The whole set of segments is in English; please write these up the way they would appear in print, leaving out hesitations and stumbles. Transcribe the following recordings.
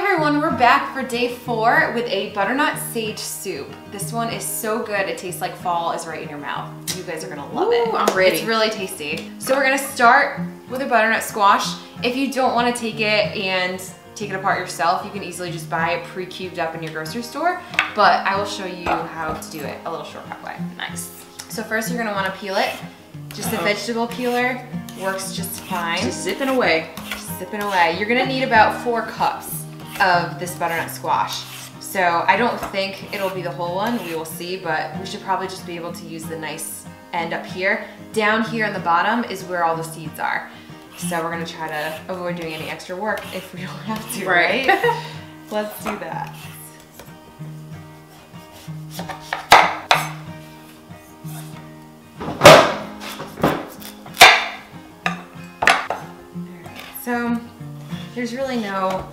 everyone, we're back for day 4 with a butternut sage soup. This one is so good, it tastes like fall is right in your mouth. You guys are gonna love it. I'm ready. It's really tasty. So we're gonna start with a butternut squash. If you don't wanna take it and take it apart yourself, you can easily just buy it pre-cubed up in your grocery store, but I will show you how to do it a little shortcut way. Nice. So first you're gonna wanna peel it. Just a vegetable peeler works just fine. Just zipping away. Sipping away. You're gonna need about 4 cups of this butternut squash. So I don't think it'll be the whole one, we will see, but we should probably just be able to use the nice end up here. Down here on the bottom is where all the seeds are. So we're gonna try to avoid doing any extra work if we don't have to, right? Let's do that. So there's really no,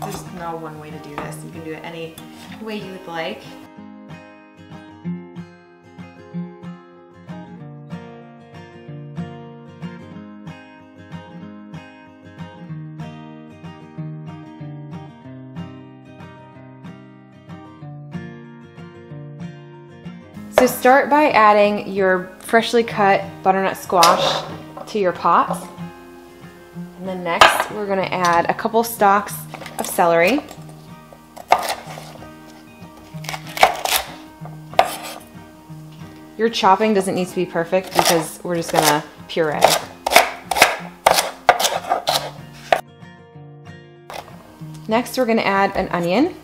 there's no one way to do this. You can do it any way you would like. So start by adding your freshly cut butternut squash to your pot. And then next, we're gonna add a couple stalks of celery. Your chopping doesn't need to be perfect because we're just gonna puree. Next, we're gonna add an onion.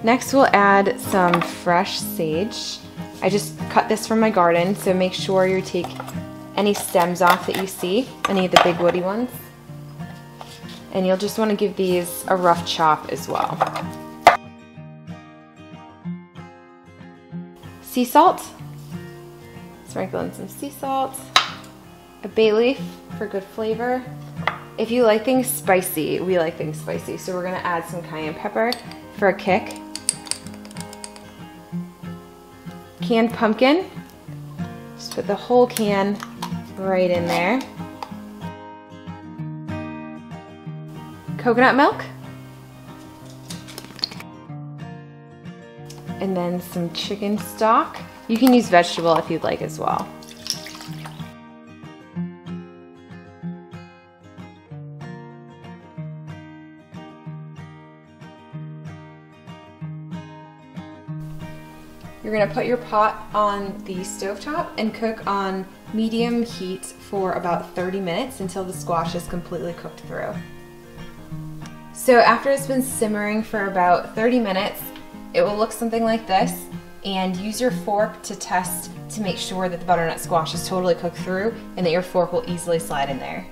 Next, we'll add some fresh sage. I just cut this from my garden, so make sure you take any stems off that you see, any of the big woody ones. And you'll just want to give these a rough chop as well. Sea salt. Sprinkle in some sea salt. A bay leaf for good flavor. If you like things spicy, we like things spicy, so we're going to add some cayenne pepper for a kick. Canned pumpkin, just put the whole can right in there. Coconut milk. And then some chicken stock. You can use vegetable if you'd like as well. You're gonna put your pot on the stovetop and cook on medium heat for about 30 minutes until the squash is completely cooked through. So after it's been simmering for about 30 minutes, it will look something like this, and use your fork to test to make sure that the butternut squash is totally cooked through and that your fork will easily slide in there.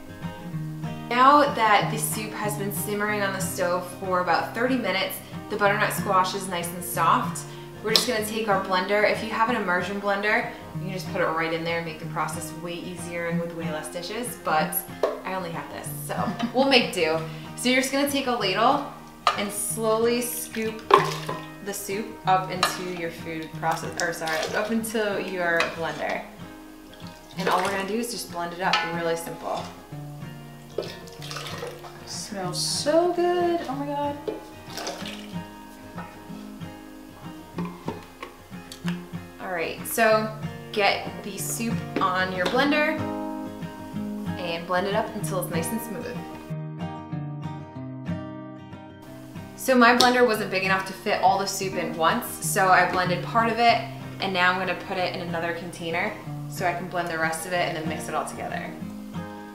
Now that the soup has been simmering on the stove for about 30 minutes, the butternut squash is nice and soft. We're just gonna take our blender. If you have an immersion blender, you can just put it right in there and make the process way easier and with way less dishes, but I only have this, so we'll make do. So you're just gonna take a ladle and slowly scoop the soup up into your food process, or sorry, up into your blender. And all we're gonna do is just blend it up, really simple. Smells so good, oh my God. Alright, so get the soup on your blender and blend it up until it's nice and smooth. So my blender wasn't big enough to fit all the soup in once, so I blended part of it, and now I'm going to put it in another container so I can blend the rest of it and then mix it all together.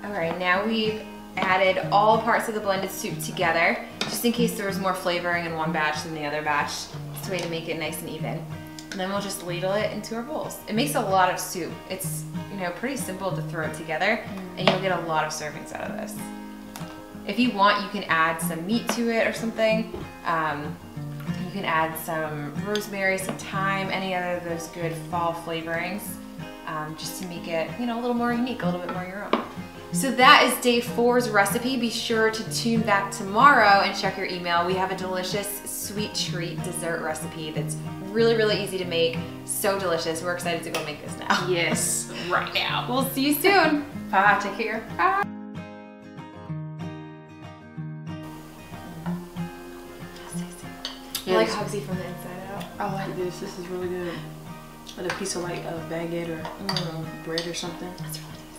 Alright, now we've added all parts of the blended soup together, just in case there was more flavoring in one batch than the other batch. It's a way to make it nice and even. And then we'll just ladle it into our bowls. It makes a lot of soup. It's, you know, pretty simple to throw it together, and you'll get a lot of servings out of this. If you want, you can add some meat to it or something. You can add some rosemary, some thyme, any other of those good fall flavorings, just to make it, you know, a little more unique, a little bit more your own. So that is day 4's recipe. Be sure to tune back tomorrow and check your email. We have a delicious sweet treat dessert recipe that's really, really easy to make. So delicious. We're excited to go make this now. Yes, right now. We'll see you soon. Bye, take care. Bye. I like Hugsy from the inside out. I like this. This is really good. With a piece of like a baguette or bread or something. That's really good.